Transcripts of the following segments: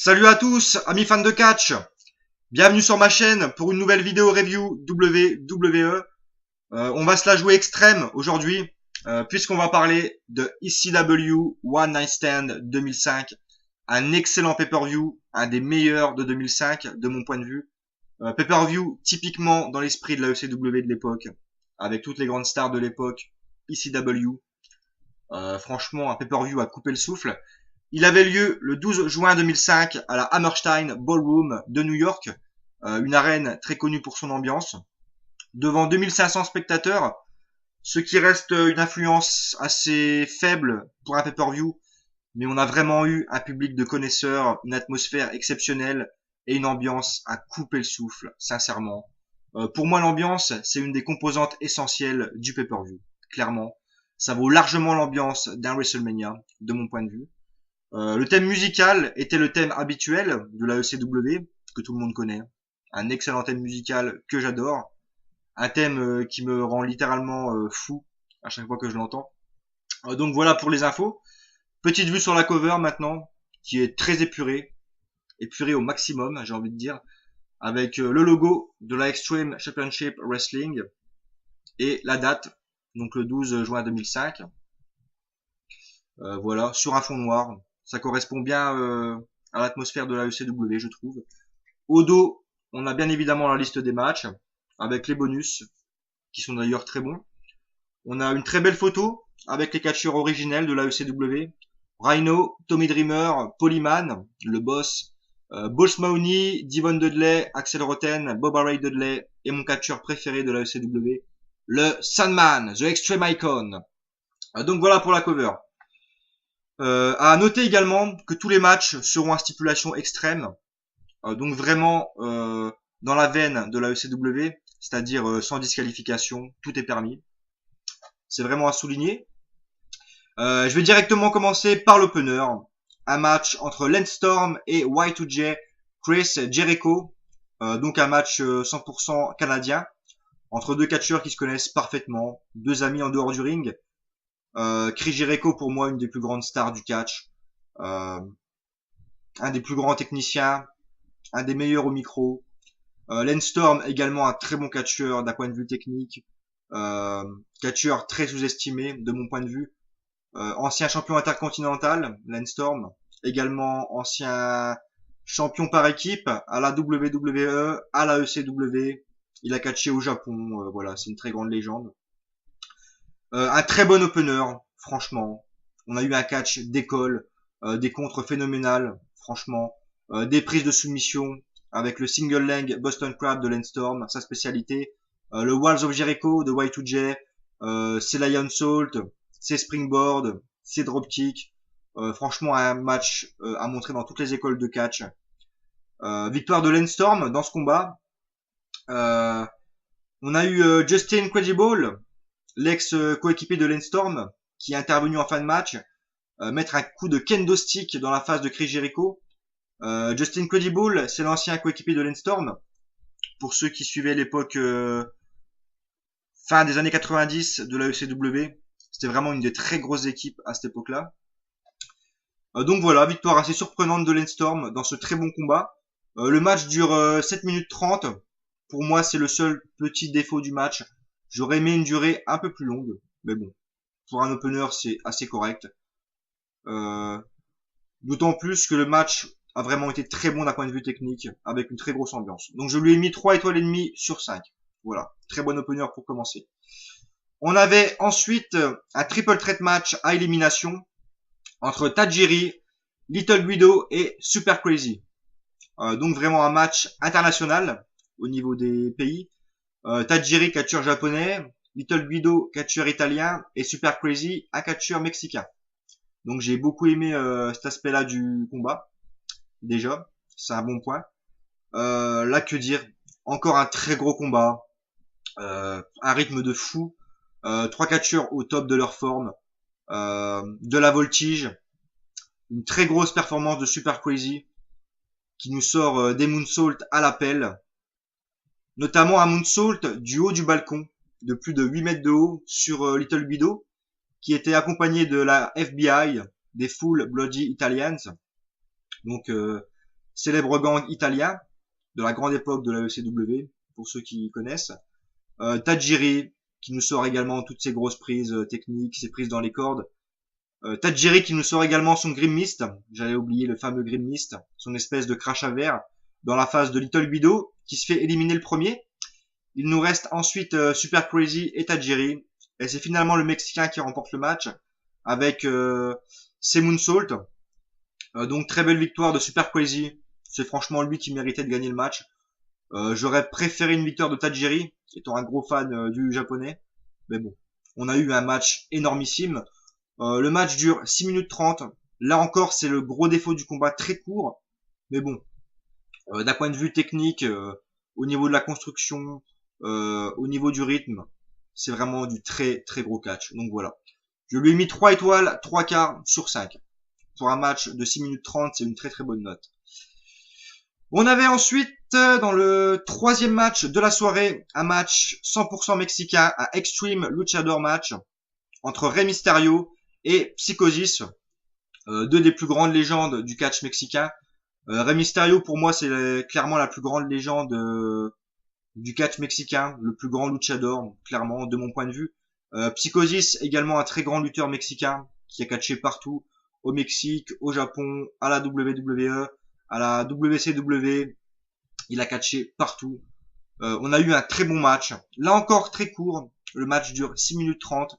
Salut à tous, amis fans de catch. Bienvenue sur ma chaîne pour une nouvelle vidéo review WWE. On va se la jouer extrême aujourd'hui, puisqu'on va parler de ECW One Night Stand 2005. Un excellent pay-per-view, un des meilleurs de 2005 de mon point de vue. Pay-per-view typiquement dans l'esprit de la ECW de l'époque, avec toutes les grandes stars de l'époque, ECW. Franchement, un pay-per-view à couper le souffle. Il avait lieu le 12 juin 2005 à la Hammerstein Ballroom de New York, une arène très connue pour son ambiance, devant 2500 spectateurs, ce qui reste une influence assez faible pour un pay-per-view, mais on a vraiment eu un public de connaisseurs, une atmosphère exceptionnelle et une ambiance à couper le souffle, sincèrement. Pour moi, l'ambiance, c'est une des composantes essentielles du pay-per-view, clairement. Ça vaut largement l'ambiance d'un WrestleMania, de mon point de vue. Le thème musical était le thème habituel de la ECW, que tout le monde connaît. Un excellent thème musical que j'adore. Un thème qui me rend littéralement fou à chaque fois que je l'entends. Donc voilà pour les infos. Petite vue sur la cover maintenant, qui est très épurée. Épurée au maximum, j'ai envie de dire. Avec le logo de la Extreme Championship Wrestling. Et la date, donc le 12 juin 2005. Voilà, sur un fond noir. Ça correspond bien à l'atmosphère de la ECW, je trouve. Au dos, on a bien évidemment la liste des matchs, avec les bonus, qui sont d'ailleurs très bons. On a une très belle photo, avec les catcheurs originels de la ECW. Rhino, Tommy Dreamer, Polyman, le boss, Boss Mahoney, Devon Dudley, Axel Rotten, Bob Ray Dudley, et mon catcheur préféré de la ECW, le Sandman, The Extreme Icon. Donc voilà pour la cover. À noter également que tous les matchs seront à stipulation extrême, donc vraiment dans la veine de la ECW, c'est-à-dire sans disqualification, tout est permis. C'est vraiment à souligner. Je vais directement commencer par l'opener, un match entre Lance Storm et Y2J, Chris Jericho, donc un match 100% canadien, entre deux catcheurs qui se connaissent parfaitement, deux amis en dehors du ring. Chris Jericho, pour moi, une des plus grandes stars du catch, un des plus grands techniciens, un des meilleurs au micro. Lance Storm, également un très bon catcheur d'un point de vue technique, catcheur très sous-estimé de mon point de vue. Ancien champion intercontinental, Lance Storm, également ancien champion par équipe à la WWE, à la ECW. Il a catché au Japon, voilà, c'est une très grande légende. Un très bon opener, franchement. On a eu un catch d'école, des contres phénoménales, franchement. Des prises de soumission avec le single leg Boston Crab de Lance Storm, sa spécialité. Le Walls of Jericho de Y2J, ses Lion Salt, ses Springboard, ses Dropkick. Franchement, un match à montrer dans toutes les écoles de catch. Victoire de Lance Storm dans ce combat. On a eu Justin Credible, l'ex-coéquipier de Lance Storm, qui est intervenu en fin de match, mettre un coup de kendo stick dans la face de Chris Jericho. Justin Credible, c'est l'ancien coéquipier de Lance Storm. Pour ceux qui suivaient l'époque fin des années 90 de la ECW, c'était vraiment une des très grosses équipes à cette époque-là. Donc voilà, victoire assez surprenante de Lance Storm dans ce très bon combat. Le match dure 7 minutes 30. Pour moi, c'est le seul petit défaut du match. J'aurais aimé une durée un peu plus longue, mais bon, pour un opener, c'est assez correct. D'autant plus que le match a vraiment été très bon d'un point de vue technique, avec une très grosse ambiance. Donc je lui ai mis 3 étoiles et demie sur 5. Voilà, très bon opener pour commencer. On avait ensuite un triple threat match à élimination entre Tajiri, Little Guido et Super Crazy. Donc vraiment un match international au niveau des pays. Tajiri, catcheur japonais, Little Guido, catcheur italien, et Super Crazy, un catcheur mexicain. Donc j'ai beaucoup aimé cet aspect-là du combat. Déjà, c'est un bon point. Là, que dire? Encore un très gros combat. Un rythme de fou. 3 catcheurs au top de leur forme. De la voltige. Une très grosse performance de Super Crazy, qui nous sort des moonsaults à l'appel. Notamment un moonsault du haut du balcon, de plus de 8 mètres de haut, sur Little Guido, qui était accompagné de la FBI, des Full Bloody Italians. Donc célèbre gang italien de la grande époque de la ECW, pour ceux qui connaissent. Tajiri, qui nous sort également toutes ses grosses prises techniques, ses prises dans les cordes. Tajiri qui nous sort également son Grim Mist, j'avais oublié le fameux Grim Mist, son espèce de crash à verre dans la phase de Little Guido, qui se fait éliminer le premier. Il nous reste ensuite Super Crazy et Tajiri, et c'est finalement le Mexicain qui remporte le match avec ses moonsault. Donc très belle victoire de Super Crazy, c'est franchement lui qui méritait de gagner le match. J'aurais préféré une victoire de Tajiri, étant un gros fan du japonais, mais bon, on a eu un match énormissime. Le match dure 6 minutes 30. Là encore, c'est le gros défaut du combat, très court. Mais bon, d'un point de vue technique, au niveau de la construction, au niveau du rythme, c'est vraiment du très très gros catch. Donc voilà. Je lui ai mis 3 étoiles, 3 quarts sur 5. Pour un match de 6 minutes 30, c'est une très très bonne note. On avait ensuite, dans le troisième match de la soirée, un match 100% mexicain, un Extreme Luchador match entre Rey Mysterio et Psychosis, deux des plus grandes légendes du catch mexicain. Rey Mysterio, pour moi, c'est clairement la plus grande légende du catch mexicain, le plus grand luchador, clairement, de mon point de vue. Psychosis, également un très grand lutteur mexicain, qui a catché partout, au Mexique, au Japon, à la WWE, à la WCW, il a catché partout. On a eu un très bon match. Là encore, très court, le match dure 6 minutes 30.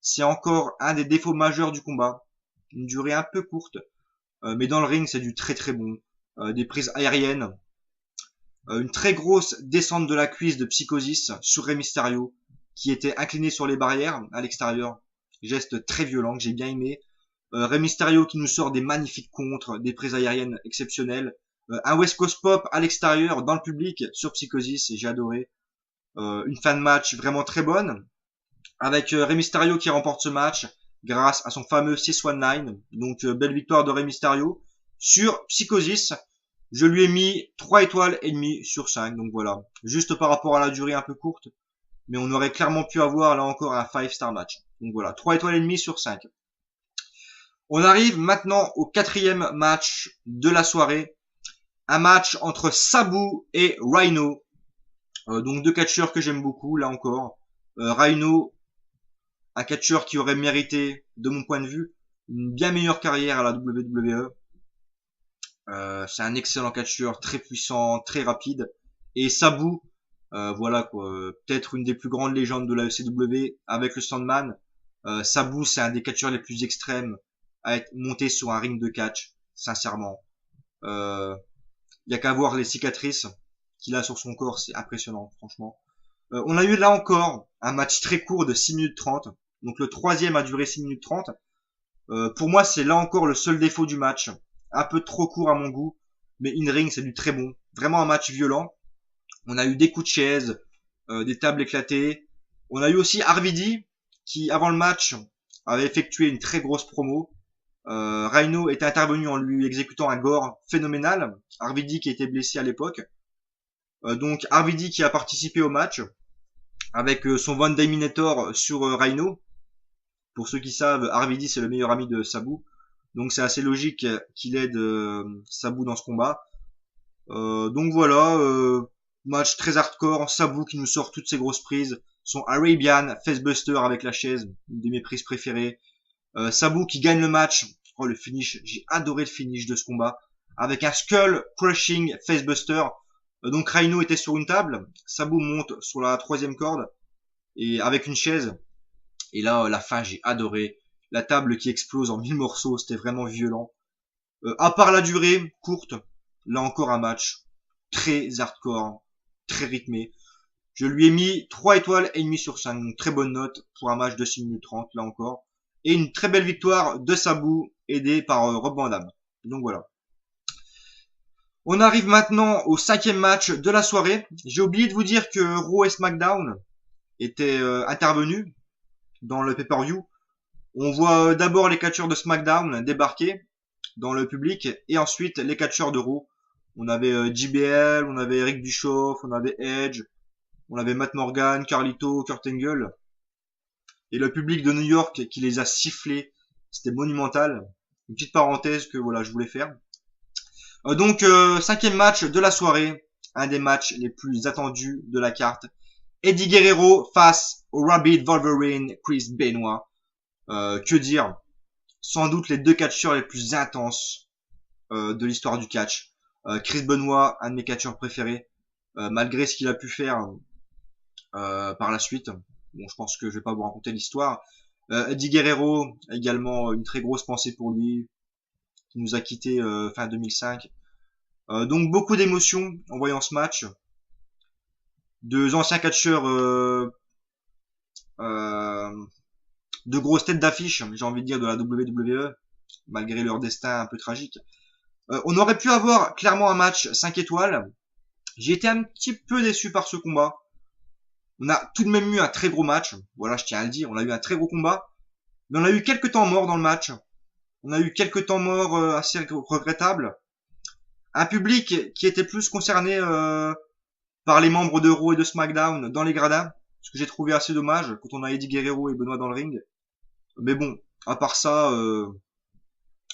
C'est encore un des défauts majeurs du combat. Une durée un peu courte, mais dans le ring, c'est du très très bon. Des prises aériennes, une très grosse descente de la cuisse de Psychosis sur Rey Mysterio, qui était incliné sur les barrières à l'extérieur. Geste très violent que j'ai bien aimé. Rey Mysterio qui nous sort des magnifiques contres, des prises aériennes exceptionnelles. Un West Coast Pop à l'extérieur, dans le public, sur Psychosis, et j'ai adoré. Une fin de match vraiment très bonne, avec Rey Mysterio qui remporte ce match grâce à son fameux 619. Donc belle victoire de Rey Mysterio sur Psychosis. Je lui ai mis 3 étoiles et demie sur 5. Donc voilà, juste par rapport à la durée un peu courte, mais on aurait clairement pu avoir là encore un 5-star match. Donc voilà, 3 étoiles et demie sur 5. On arrive maintenant au quatrième match de la soirée. Un match entre Sabu et Rhino. Donc deux catcheurs que j'aime beaucoup, là encore. Rhino, un catcheur qui aurait mérité, de mon point de vue, une bien meilleure carrière à la WWE. C'est un excellent catcheur, très puissant, très rapide. Et Sabu, voilà quoi, peut-être une des plus grandes légendes de la ECW avec le Sandman. Sabu, c'est un des catcheurs les plus extrêmes à être monté sur un ring de catch, sincèrement. Y a qu'à voir les cicatrices qu'il a sur son corps, c'est impressionnant, franchement. On a eu là encore un match très court de 6 minutes 30. Donc le troisième a duré 6 minutes 30. Pour moi, c'est là encore le seul défaut du match. Un peu trop court à mon goût, mais in-ring, c'est du très bon. Vraiment un match violent. On a eu des coups de chaise, des tables éclatées. On a eu aussi RVD, qui avant le match avait effectué une très grosse promo. Rhino était intervenu en lui exécutant un gore phénoménal. RVD qui était blessé à l'époque. Donc RVD qui a participé au match avec son Von Dominator sur Rhino. Pour ceux qui savent, RVD c'est le meilleur ami de Sabu. Donc c'est assez logique qu'il aide Sabu dans ce combat. Donc voilà, match très hardcore. Sabu qui nous sort toutes ses grosses prises. Son Arabian Facebuster avec la chaise, une de mes prises préférées. Sabu qui gagne le match. Oh le finish, j'ai adoré le finish de ce combat. Avec un Skull Crushing Facebuster. Donc Rhino était sur une table. Sabu monte sur la troisième corde. Et avec une chaise. Et là, la fin, j'ai adoré. La table qui explose en 1000 morceaux, c'était vraiment violent. À part la durée courte, là encore un match très hardcore, très rythmé. Je lui ai mis 3 étoiles et demie sur 5, une très bonne note pour un match de 6 minutes 30, là encore. Et une très belle victoire de Sabu, aidé par Rob Van Dam. Donc voilà. On arrive maintenant au cinquième match de la soirée. J'ai oublié de vous dire que Raw et SmackDown étaient intervenus dans le pay-per-view. On voit d'abord les catcheurs de SmackDown débarquer dans le public et ensuite les catcheurs de Raw. On avait JBL, on avait Eric Bischoff, on avait Edge, on avait Matt Morgan, Carlito, Kurt Angle. Et le public de New York qui les a sifflés, c'était monumental. Une petite parenthèse que voilà, je voulais faire. Cinquième match de la soirée, un des matchs les plus attendus de la carte. Eddie Guerrero face au Rabbit Wolverine Chris Benoit. Que dire? Sans doute les deux catcheurs les plus intenses de l'histoire du catch. Chris Benoit, un de mes catcheurs préférés, malgré ce qu'il a pu faire par la suite. Bon, je pense que je vais pas vous raconter l'histoire. Eddie Guerrero, également une très grosse pensée pour lui, qui nous a quitté fin 2005. Donc beaucoup d'émotions en voyant ce match. Deux anciens catcheurs de grosses têtes d'affiche, j'ai envie de dire, de la WWE, malgré leur destin un peu tragique. On aurait pu avoir clairement un match 5 étoiles. J'ai été un petit peu déçu par ce combat. On a tout de même eu un très gros match. Voilà, je tiens à le dire. On a eu un très gros combat. Mais on a eu quelques temps morts dans le match. On a eu quelques temps morts assez regrettables. Un public qui était plus concerné par les membres de Raw et de SmackDown dans les gradins. Ce que j'ai trouvé assez dommage quand on a Eddie Guerrero et Benoit dans le ring. Mais bon, à part ça,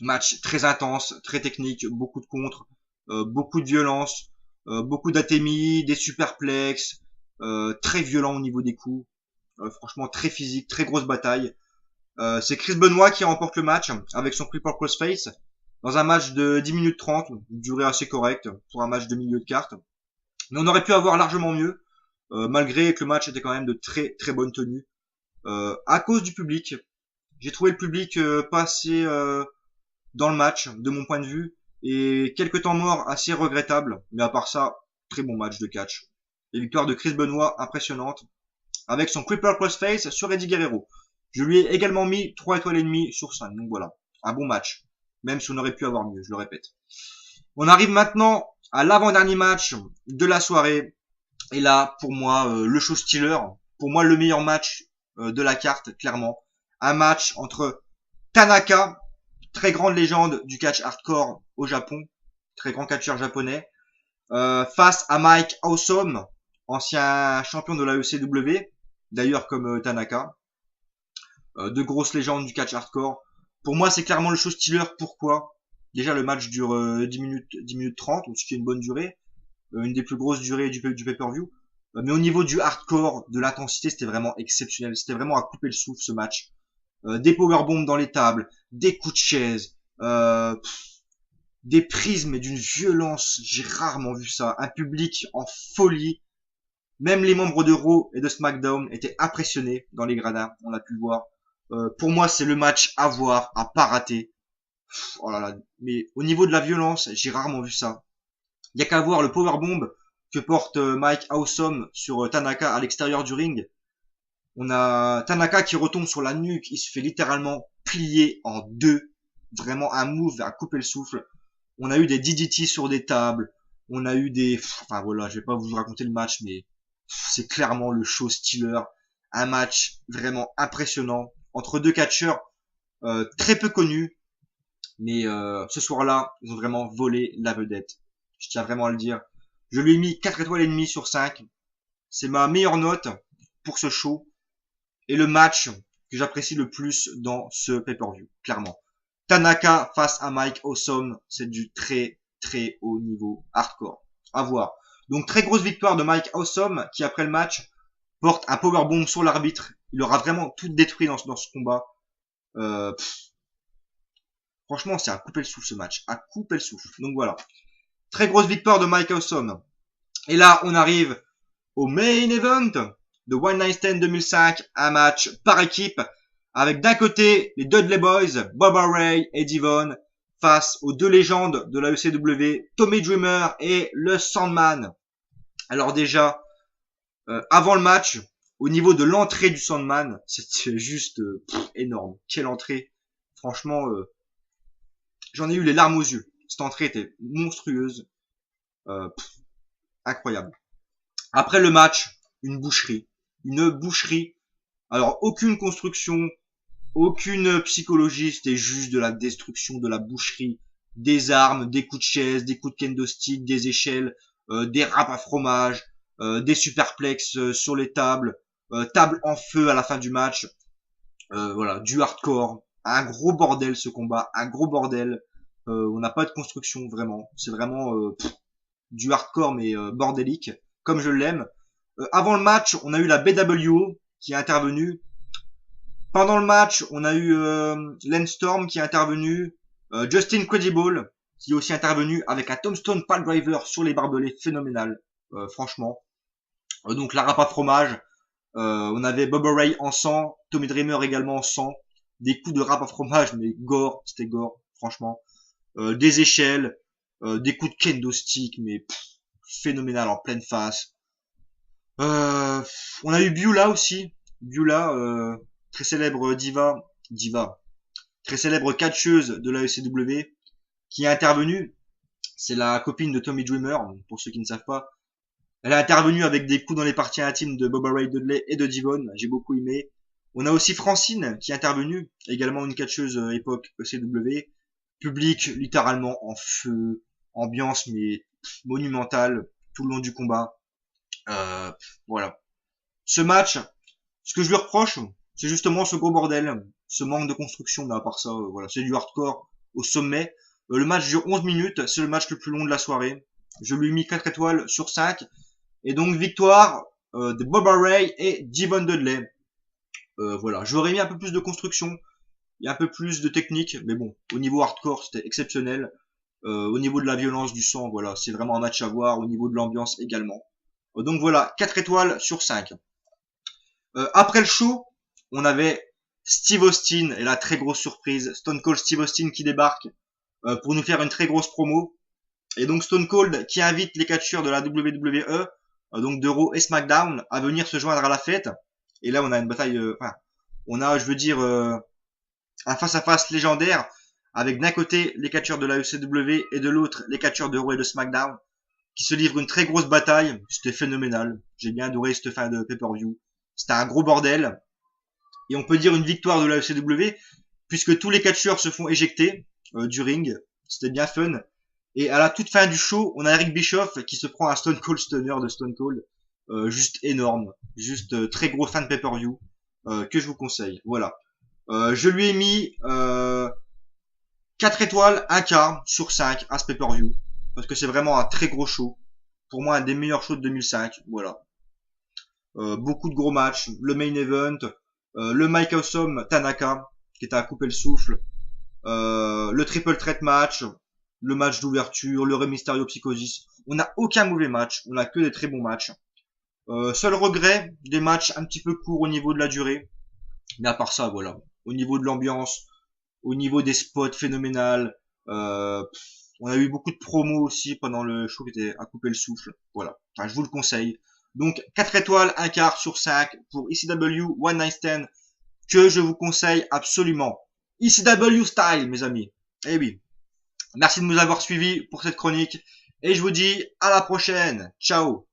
match très intense, très technique, beaucoup de contres, beaucoup de violence, beaucoup d'atémie, des superplexes, très violent au niveau des coups, franchement très physique, très grosse bataille. C'est Chris Benoit qui remporte le match avec son creeper crossface dans un match de 10 minutes 30, une durée assez correcte pour un match de milieu de carte. Mais on aurait pu avoir largement mieux, malgré que le match était quand même de très très bonne tenue. À cause du public, j'ai trouvé le public pas assez dans le match, de mon point de vue, et quelques temps morts assez regrettables. Mais à part ça, très bon match de catch. Et victoire de Chris Benoit impressionnante, avec son creeper crossface sur Eddie Guerrero. Je lui ai également mis 3 étoiles et demie sur 5. Donc voilà, un bon match. Même si on aurait pu avoir mieux, je le répète. On arrive maintenant à l'avant-dernier match de la soirée. Et là, pour moi, le show stealer. Pour moi, le meilleur match de la carte, clairement. Un match entre Tanaka, très grande légende du catch hardcore au Japon, très grand catcheur japonais, face à Mike Awesome, ancien champion de la ECW, d'ailleurs comme Tanaka. De grosses légendes du catch hardcore. Pour moi, c'est clairement le show stealer. Pourquoi? Déjà, le match dure 10 minutes 30, ce qui est une bonne durée. Une des plus grosses durées du pay-per-view. Mais au niveau du hardcore, de l'intensité, c'était vraiment exceptionnel. C'était vraiment à couper le souffle, ce match. Des powerbombs dans les tables, des coups de chaise, des prises, mais d'une violence, j'ai rarement vu ça. Un public en folie. Même les membres de Raw et de SmackDown étaient impressionnés dans les gradins, on a pu le voir. Pour moi, c'est le match à voir, à pas rater. Oh là là. Mais au niveau de la violence, j'ai rarement vu ça. Il y a qu'à voir le powerbomb que porte Mike Awesome sur Tanaka à l'extérieur du ring. On a Tanaka qui retombe sur la nuque, il se fait littéralement plier en deux. Vraiment un move à couper le souffle. On a eu des DDT sur des tables. On a eu des... Enfin voilà, je vais pas vous raconter le match, mais c'est clairement le show stealer. Un match vraiment impressionnant entre deux catcheurs très peu connus. Mais ce soir-là, ils ont vraiment volé la vedette. Je tiens vraiment à le dire. Je lui ai mis 4 étoiles et demie sur 5. C'est ma meilleure note pour ce show. Et le match que j'apprécie le plus dans ce pay-per-view, clairement. Tanaka face à Mike Awesome, c'est du très très haut niveau hardcore. À voir. Donc très grosse victoire de Mike Awesome qui après le match porte un powerbomb sur l'arbitre. Il aura vraiment tout détruit dans ce combat. Franchement, c'est à couper le souffle ce match. À couper le souffle. Donc voilà. Très grosse victoire de Mike Awesome. Et là, on arrive au main event de One Night Stand 2005. Un match par équipe. Avec d'un côté les Dudley Boys, Bubba Ray et Devon, face aux deux légendes de la ECW, Tommy Dreamer et le Sandman. Alors déjà, avant le match, au niveau de l'entrée du Sandman, c'était juste énorme. Quelle entrée. Franchement, j'en ai eu les larmes aux yeux. Cette entrée était monstrueuse. Incroyable. Après le match, une boucherie. Une boucherie. Alors, aucune construction, aucune psychologie, c'était juste de la destruction, de la boucherie. Des armes, des coups de chaise, des coups de kendo stick, des échelles, des râpes à fromage, des superplexes sur les tables, table en feu à la fin du match. Voilà, du hardcore. Un gros bordel ce combat, un gros bordel. On n'a pas de construction vraiment. C'est vraiment du hardcore mais bordélique, comme je l'aime. Avant le match, on a eu la BWO qui est intervenue. Pendant le match, on a eu Lance Storm qui est intervenu, Justin Credible qui est aussi intervenu avec un Tombstone Pile Driver sur les barbelés, phénoménal, franchement. Donc la râpe à fromage, on avait Bubba Ray en sang, Tommy Dreamer également en sang, des coups de râpe à fromage, mais gore, c'était gore, franchement. Des échelles, des coups de kendo stick, mais phénoménal en pleine face. On a eu Beulah aussi, Beulah, très célèbre diva, très célèbre catcheuse de la ECW, qui est intervenue. C'est la copine de Tommy Dreamer, pour ceux qui ne savent pas. Elle a intervenu avec des coups dans les parties intimes de Bubba Ray Dudley et de Devon. J'ai beaucoup aimé. On a aussi Francine qui est intervenue, également une catcheuse époque ECW. Public littéralement en feu, ambiance mais monumentale tout le long du combat. Voilà. Ce match, ce que je lui reproche, c'est justement ce gros bordel, ce manque de construction. Mais à part ça, voilà, c'est du hardcore au sommet. Le match dure 11 minutes, c'est le match le plus long de la soirée. Je lui ai mis 4 étoiles sur 5. Et donc victoire de Bubba Ray et Devon Dudley. Voilà, j'aurais mis un peu plus de construction, il y a un peu plus de technique, mais bon, au niveau hardcore, c'était exceptionnel. Au niveau de la violence du sang, voilà, c'est vraiment un match à voir. Au niveau de l'ambiance également. Donc voilà, 4 étoiles sur 5. Après le show, on avait Steve Austin, et la très grosse surprise, Stone Cold Steve Austin qui débarque pour nous faire une très grosse promo. Et donc Stone Cold qui invite les catcheurs de la WWE, donc de Raw et SmackDown, à venir se joindre à la fête. Et là on a une bataille, on a, je veux dire, un face-à-face légendaire, avec d'un côté les catcheurs de la ECW et de l'autre les catcheurs de Raw et de SmackDown, qui se livrent une très grosse bataille. C'était phénoménal. J'ai bien adoré cette fin de pay-per-view. C'était un gros bordel. Et on peut dire une victoire de la ECW, puisque tous les catcheurs se font éjecter du ring. C'était bien fun. Et à la toute fin du show, on a Eric Bischoff qui se prend un Stone Cold Stunner de Stone Cold. Juste énorme. Juste très gros fan de pay-per-view. Que je vous conseille. Voilà. Je lui ai mis 4 étoiles, 1 quart sur 5 à ce pay-per-view. Parce que c'est vraiment un très gros show. Pour moi, un des meilleurs shows de 2005. Voilà. Beaucoup de gros matchs. Le main event. Le Mike Awesome Tanaka, qui était à couper le souffle. Le triple threat match. Le match d'ouverture. Le Rey Mysterio Psychosis. On n'a aucun mauvais match. On n'a que des très bons matchs. Seul regret, des matchs un petit peu courts au niveau de la durée. Mais à part ça, voilà. Au niveau de l'ambiance, au niveau des spots phénoménal, on a eu beaucoup de promos aussi pendant le show qui était à couper le souffle. Voilà. Enfin, je vous le conseille. Donc, 4 étoiles, 1 quart sur 5 pour ECW One Night Stand, que je vous conseille absolument. ECW Style, mes amis. Eh oui. Merci de nous avoir suivis pour cette chronique. Et je vous dis à la prochaine. Ciao.